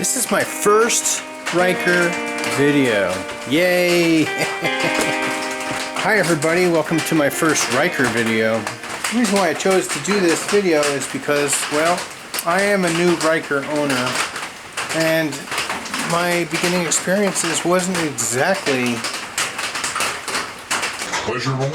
This is my first Ryker video. Yay! Hi everybody, welcome to my first Ryker video. The reason why I chose to do this video is because, well, I am a new Ryker owner and my beginning experiences wasn't exactly pleasurable.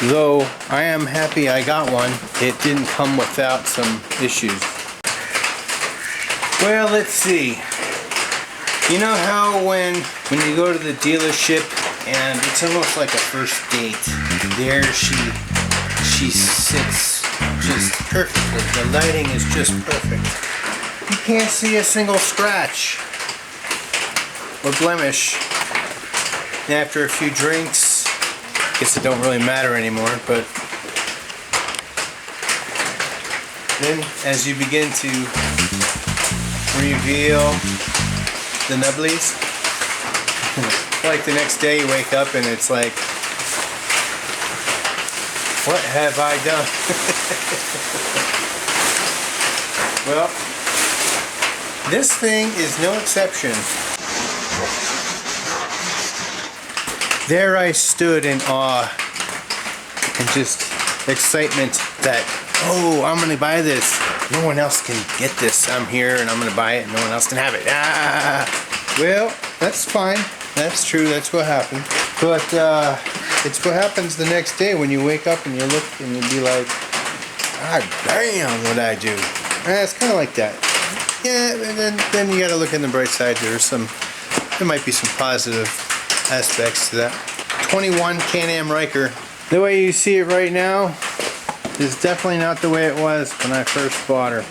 Though I am happy I got one, it didn't come without some issues. Well, let's see. You know how when you go to the dealership and it's almost like a first date. There she sits just perfectly. The lighting is just perfect. You can't see a single scratch or blemish. And after a few drinks, I guess it don't really matter anymore, but then as you begin to reveal the nubblies, like the next day you wake up and it's like, what have I done? Well, this thing is no exception. There I stood in awe and just excitement that, oh, I'm gonna buy this. No one else can get this. I'm here and I'm gonna buy it and no one else can have it. Ah! Well, that's fine. That's true, that's what happened. But it's what happens the next day when you wake up and you look and you'll be like, ah, damn, what'd I do? It's kind of like that. Yeah, and then you gotta look in the bright side. There might be some positive aspects to that. 21 Can-Am Ryker. The way you see it right now is definitely not the way it was when I first bought her.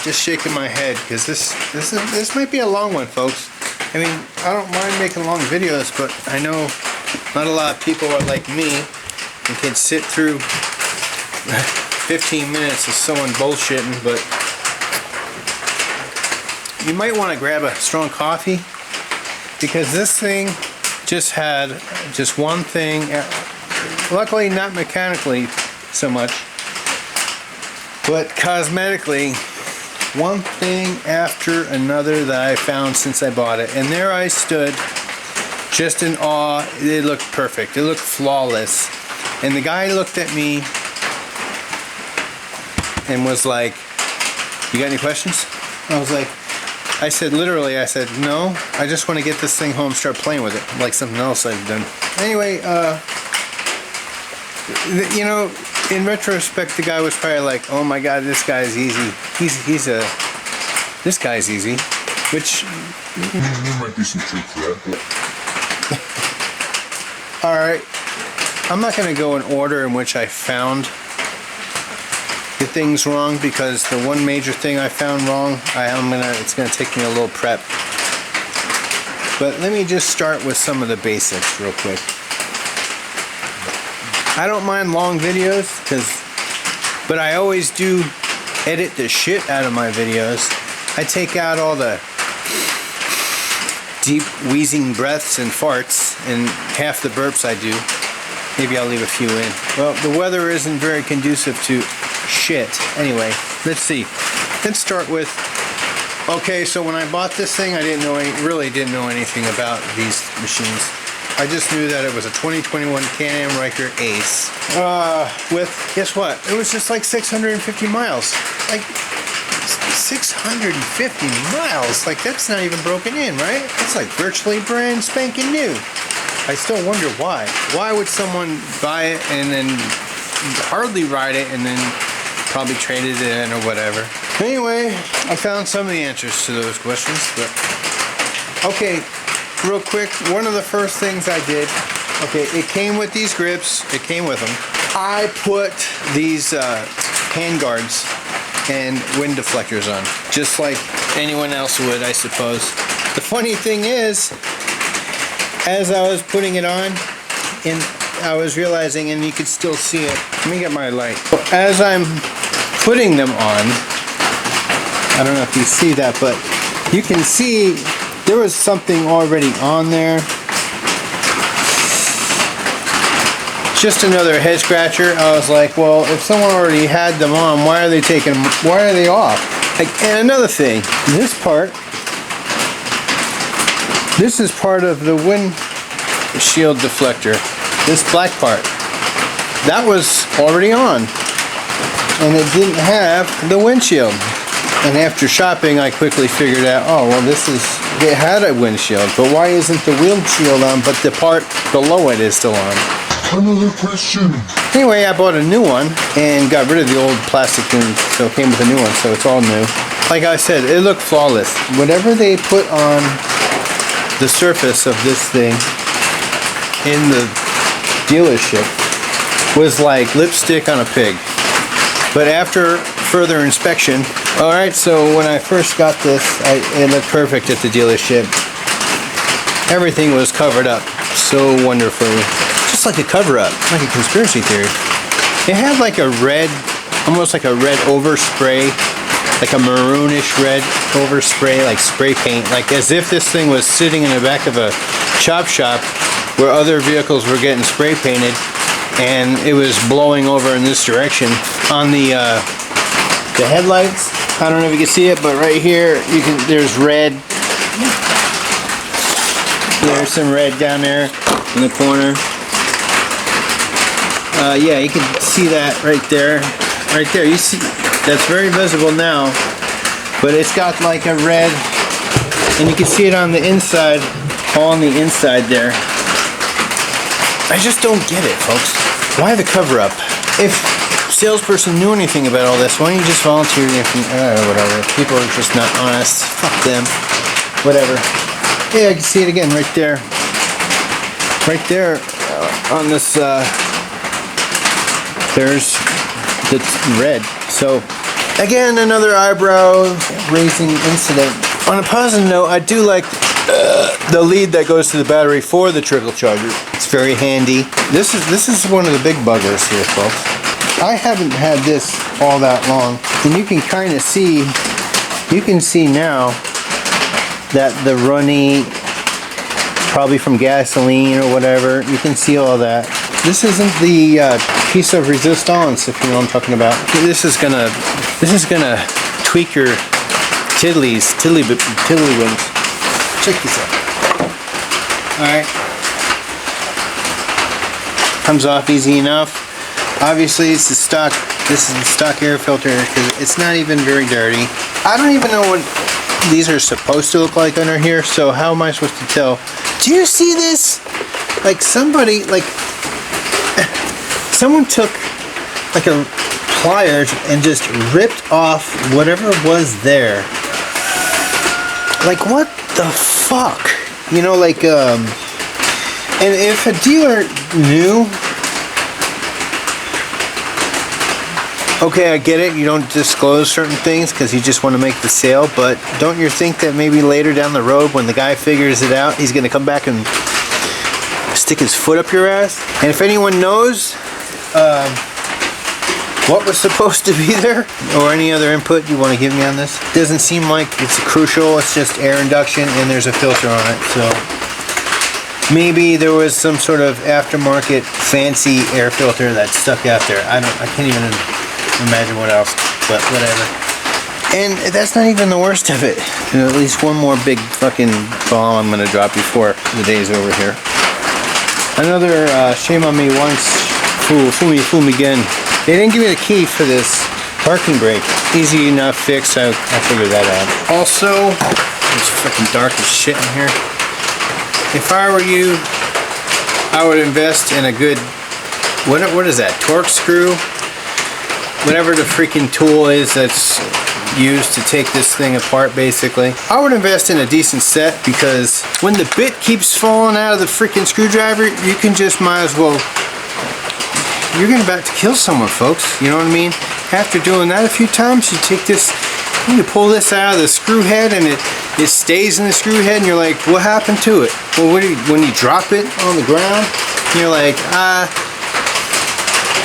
Just shaking my head because this might be a long one, folks. I mean, I don't mind making long videos, but I know not a lot of people are like me and can sit through 15 minutes of someone bullshitting, but you might want to grab a strong coffee because this thing just had just one thing, luckily not mechanically so much, but cosmetically, one thing after another that I found since I bought it. And there I stood just in awe. It looked perfect. It looked flawless. And the guy looked at me and was like, you got any questions? I was like, I said, no, I just want to get this thing home, start playing with it, like something else I've done. Anyway, you know, in retrospect, the guy was probably like, oh my god, this guy's easy. This guy's easy, which... There might be some truth to that. Alright, I'm not going to go in order in which I found the things wrong, because the one major thing I found wrong, it's gonna take me a little prep. But let me just start with some of the basics real quick. I don't mind long videos, but I always do edit the shit out of my videos. I take out all the deep wheezing breaths and farts, and half the burps I do. Maybe I'll leave a few in. Well, the weather isn't very conducive to shit. Anyway, let's see. Let's start with, okay, so when I bought this thing, I really didn't know anything about these machines. I just knew that it was a 2021 Can-Am Ryker Ace. With, guess what? It was just like 650 miles. Like, 650 miles. Like, that's not even broken in, right? It's like virtually brand spanking new. I still wonder why. Why would someone buy it and then hardly ride it and then probably trade it in or whatever? Anyway, I found some of the answers to those questions, but okay, real quick, one of the first things I did, okay, it came with these grips, it came with them. I put these hand guards and wind deflectors on, just like anyone else would, I suppose. The funny thing is, as I was putting it on, and I was realizing, and you could still see it. Let me get my light. As I'm putting them on, I don't know if you see that, but you can see there was something already on there. Just another head scratcher. I was like, well, if someone already had them on, why are they off? Like, and another thing, this part, this is part of the windshield deflector. This black part, that was already on, and it didn't have the windshield. And after shopping, I quickly figured out, oh, well, it had a windshield, but why isn't the windshield on, but the part below it is still on? Another question. Anyway, I bought a new one and got rid of the old plastic one, so it came with a new one, so it's all new. Like I said, it looked flawless. Whatever they put on the surface of this thing in the dealership was like lipstick on a pig. But after further inspection, alright, so when I first got this, it looked perfect at the dealership. Everything was covered up so wonderfully. Just like a cover-up, like a conspiracy theory. It had like a red, almost like a red overspray, like a maroonish red overspray, like spray paint, like as if this thing was sitting in the back of a chop shop where other vehicles were getting spray painted, and it was blowing over in this direction. On the headlights, I don't know if you can see it, but right here, there's red. There's some red down there in the corner. Yeah, you can see that right there. Right there, you see, that's very visible now, but it's got like a red, and you can see it on the inside, all on the inside there. I just don't get it, folks. Why the cover-up? If salesperson knew anything about all this, why don't you just volunteer whatever. People are just not honest. Fuck them. Whatever. Yeah, I can see it again right there. Right there on this, there's the red. So, again, another eyebrow raising incident. On a positive note, I do like the lead that goes to the battery for the trickle charger. It's very handy. This is one of the big buggers here, folks. I haven't had this all that long, and you can kind of see, you can see now that the runny, probably from gasoline or whatever, you can see all that. This isn't the piece of resistance, if you know what I'm talking about. This is gonna tweak your tiddlywinks. Check this out. Alright. Comes off easy enough. Obviously it's the stock, this is the stock air filter because it's not even very dirty. I don't even know what these are supposed to look like under here, so how am I supposed to tell? Do you see this? Like somebody, like someone took like a pliers and just ripped off whatever was there. Like what the fuck? You know, like and if a dealer knew, okay, I get it, you don't disclose certain things because you just want to make the sale, but don't you think that maybe later down the road when the guy figures it out, he's going to come back and stick his foot up your ass? And if anyone knows what was supposed to be there, or any other input you want to give me on this, doesn't seem like it's crucial, it's just air induction and there's a filter on it, so maybe there was some sort of aftermarket fancy air filter that stuck out there. I can't even imagine what else, but whatever. And that's not even the worst of it. And at least one more big fucking bomb I'm gonna drop before the day's over here. Another shame on me once, fool me again. They didn't give me the key for this parking brake. Easy enough fix, I figured that out. Also, it's freaking dark as shit in here. If I were you, I would invest in a good, what is that, torque screw? Whatever the freaking tool is that's used to take this thing apart, basically. I would invest in a decent set, because when the bit keeps falling out of the freaking screwdriver, you can just might as well, you're about to kill someone, folks. You know what I mean? After doing that a few times, you take this, you pull this out of the screw head, and it stays in the screw head, and you're like, what happened to it? Well, when you drop it on the ground, you're like,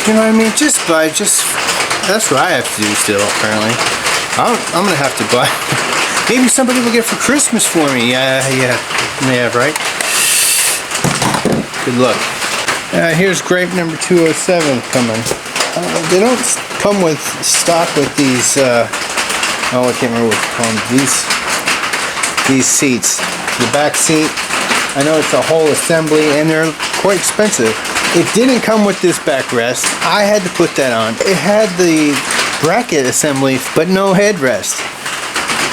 you know what I mean? That's what I have to do still, apparently. I'm gonna have to buy. Maybe somebody will get it for Christmas for me. Yeah, right? Good luck. Here's gripe number 207 coming. They don't come with stock with these, oh, I can't remember what to call them. These seats. The back seat, I know it's a whole assembly and they're quite expensive. It didn't come with this backrest. I had to put that on. It had the bracket assembly, but no headrest.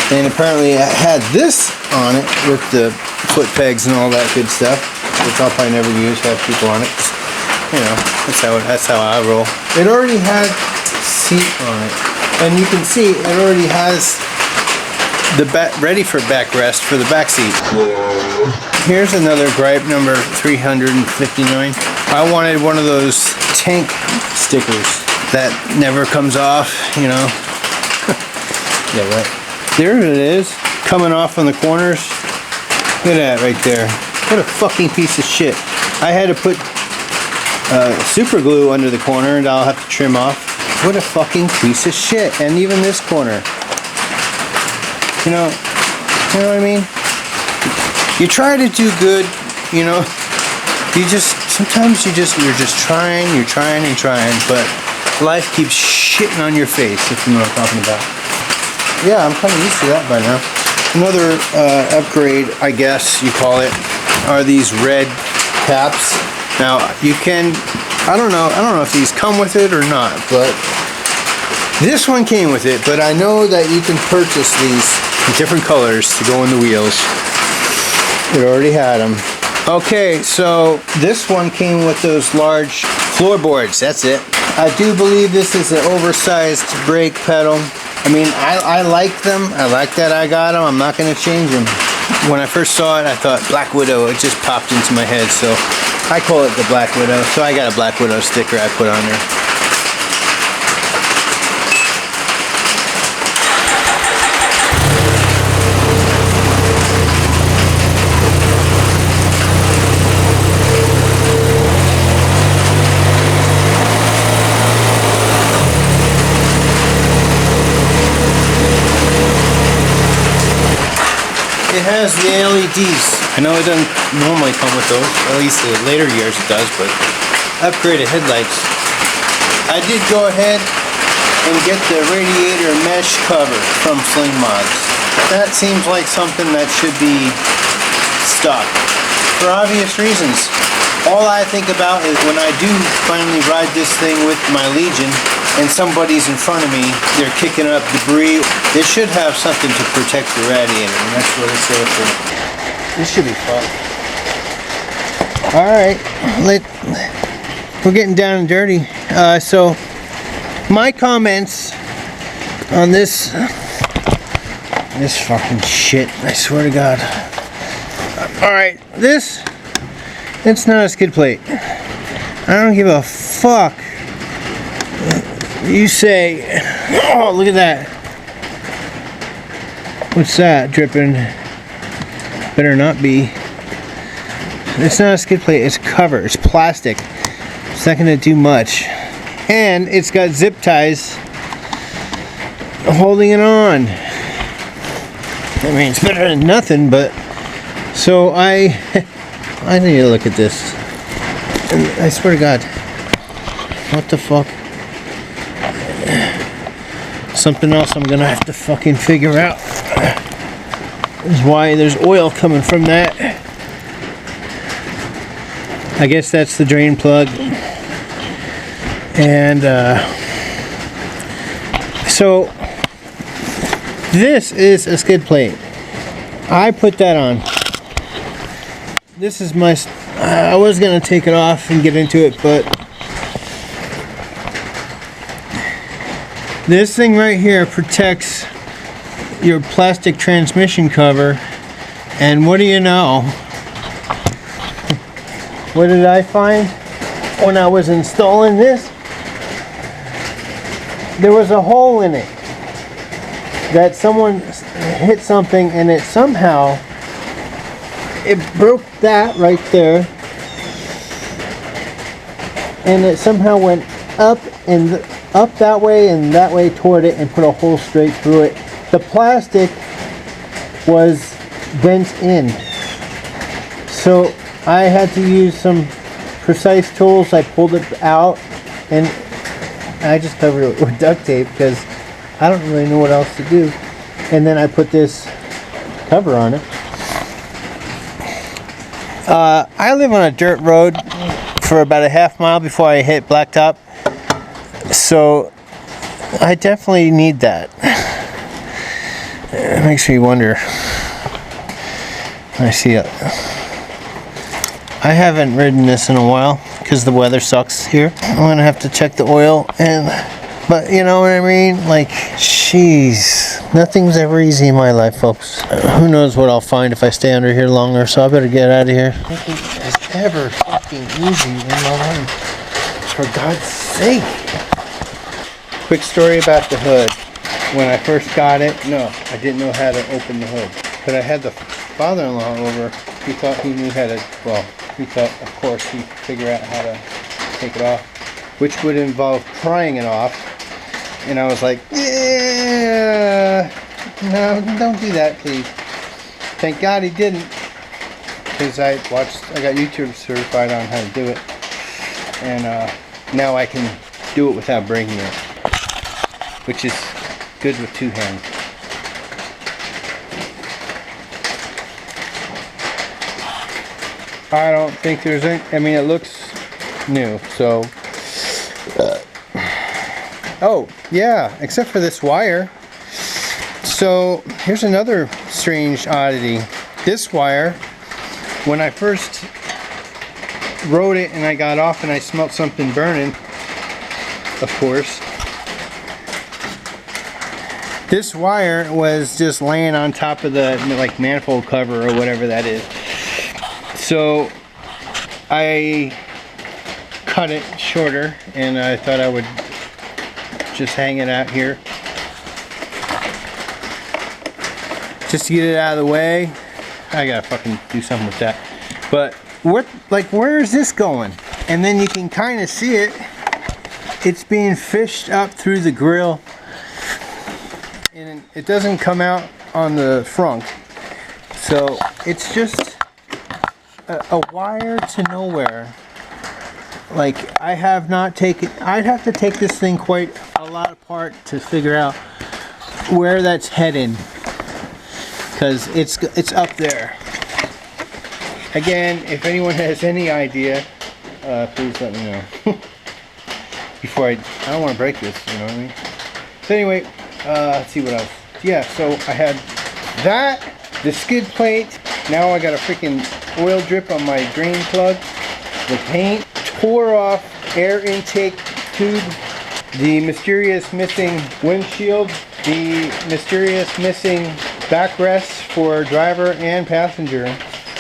And apparently it had this on it with the foot pegs and all that good stuff, which I'll probably never use, have people on it. You know, that's how I roll. It already had seat on it. And you can see it already has the ready for backrest for the back seat. Here's another gripe number 359. I wanted one of those tank stickers that never comes off, you know. Yeah, right. There it is, coming off on the corners. Look at that right there. What a fucking piece of shit. I had to put super glue under the corner and I'll have to trim off. What a fucking piece of shit. And even this corner. You know what I mean? You try to do good, you know. Sometimes you're just trying, but life keeps shitting on your face, if you know what I'm talking about. Yeah, I'm kind of used to that by now. Another upgrade, I guess you call it, are these red caps. Now you can, I don't know if these come with it or not, but this one came with it. But I know that you can purchase these in different colors to go in the wheels. It already had them. Okay, so this one came with those large floorboards. That's it. I do believe this is an oversized brake pedal. I mean, I like them. I like that I got them. I'm not going to change them. When I first saw it, I thought Black Widow. It just popped into my head, so I call it the Black Widow. So I got a Black Widow sticker I put on there. It has the LEDs. I know it doesn't normally come with those, at least in later years it does, but upgraded headlights. I did go ahead and get the radiator mesh cover from Sling Mods. That seems like something that should be stock, for obvious reasons. All I think about is when I do finally ride this thing with my Legion and somebody's in front of me, they're kicking up debris. They should have something to protect the radiator, and that's what it's there for. This should be fun. Alright, we're getting down and dirty. So, my comments on this fucking shit, I swear to God. Alright, it's not a skid plate. I don't give a fuck. You say, oh, look at that. What's that dripping? Better not be. It's not a skid plate, it's cover, it's plastic. It's not gonna do much. And it's got zip ties holding it on. I mean, it's better than nothing, but so I need to look at this. And I swear to God, what the fuck? Something else I'm gonna have to fucking figure out is why there's oil coming from that. I guess that's the drain plug. And so this is a skid plate. I put that on. This is my, I was gonna take it off and get into it, but this thing right here protects your plastic transmission cover, and what do you know? What did I find when I was installing this? There was a hole in it that someone hit something and it somehow, it broke that right there, and it somehow went up and up that way and that way toward it and put a hole straight through it. The plastic was bent in, so I had to use some precise tools, I pulled it out and I just covered it with duct tape because I don't really know what else to do. And then I put this cover on it. I live on a dirt road for about a half mile before I hit blacktop, so I definitely need that. It makes me wonder. I see it. I haven't ridden this in a while because the weather sucks here. I'm gonna have to check the oil, but you know what I mean? Like, jeez, nothing's ever easy in my life, folks. Who knows what I'll find if I stay under here longer, so I better get out of here. Nothing is ever fucking easy in my life, for God's sake. Quick story about the hood. When I first got it, no, I didn't know how to open the hood. But I had the father-in-law over. He thought he knew how to, well, he thought, of course, he'd figure out how to take it off, which would involve prying it off. And I was like, yeah, no, don't do that, please. Thank God he didn't, because I got YouTube certified on how to do it. And now I can do it without breaking it, which is good with two hands. I don't think there's any, I mean, it looks new, so oh yeah, except for this wire. So here's another strange oddity. This wire, when I first rode it and I got off and I smelled something burning, of course, this wire was just laying on top of the like manifold cover or whatever that is. So I cut it shorter and I thought I would just hang it out here just to get it out of the way. I gotta fucking do something with that. But what, like, where is this going? And then you can kind of see it. It's being fished up through the grill. And it doesn't come out on the front, so it's just a wire to nowhere. Like, I have not taken, I'd have to take this thing quite a lot apart to figure out where that's headed, because it's up there. Again, if anyone has any idea, please let me know. Before I don't want to break this, you know what I mean? So anyway, let's see what else. Yeah, so I had that, the skid plate. Now I got a freaking oil drip on my drain plug. The paint, tore off air intake tube, the mysterious missing windshield, the mysterious missing backrest for driver and passenger.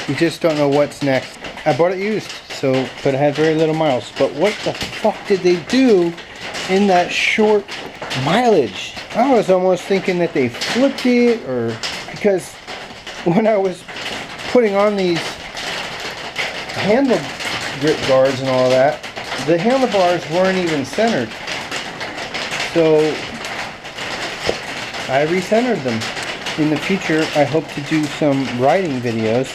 You just don't know what's next. I bought it used, so, but it had very little miles. But what the fuck did they do in that short mileage? I was almost thinking that they flipped it, or because when I was putting on these handle grip guards and all that, the handlebars weren't even centered. So I recentered them. In the future, I hope to do some riding videos.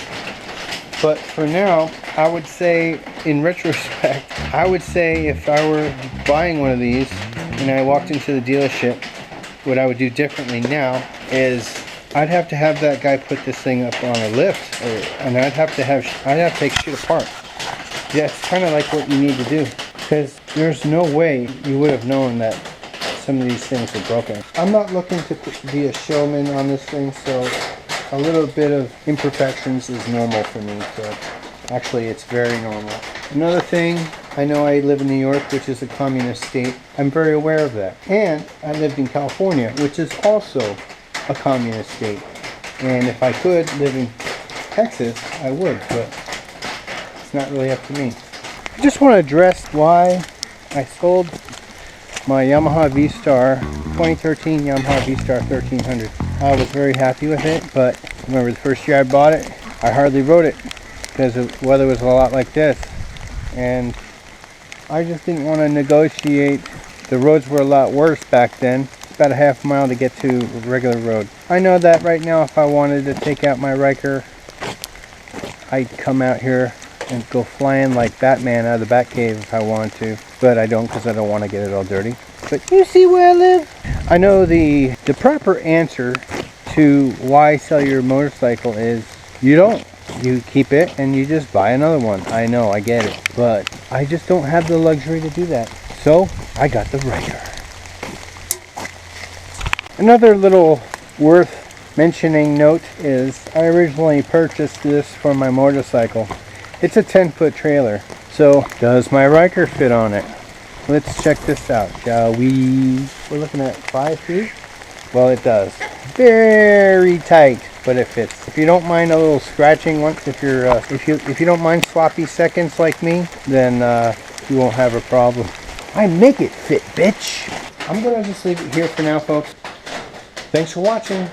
But for now, I would say, in retrospect, I would say if I were buying one of these and I walked into the dealership, what I would do differently now is I'd have to have that guy put this thing up on a lift, and I'd have to take shit apart. Yeah, it's kind of like what you need to do, because there's no way you would have known that some of these things are broken. I'm not looking to be a showman on this thing, so a little bit of imperfections is normal for me. So actually, it's very normal. Another thing, I know I live in New York, which is a communist state. I'm very aware of that. And I lived in California, which is also a communist state. And if I could live in Texas, I would, but it's not really up to me. I just want to address why I sold my Yamaha V-Star, 2013 Yamaha V-Star 1300. I was very happy with it, but remember the first year I bought it, I hardly rode it because the weather was a lot like this. And I just didn't want to negotiate. The roads were a lot worse back then. It's about a half mile to get to a regular road. I know that right now if I wanted to take out my Ryker, I'd come out here and go flying like Batman out of the Batcave if I wanted to, but I don't because I don't want to get it all dirty. But you see where I live? I know the proper answer to why sell your motorcycle is you don't. You keep it and you just buy another one. I know, I get it, but I just don't have the luxury to do that. So I got the Ryker. Another little worth mentioning note is I originally purchased this for my motorcycle. It's a 10-foot trailer. So does my Ryker fit on it? Let's check this out, shall we? We're looking at 5 feet. Well, it does. Very tight, but it fits. If you don't mind a little scratching once, if you don't mind sloppy seconds like me, then you won't have a problem. I make it fit, bitch. I'm gonna just leave it here for now, folks. Thanks for watching.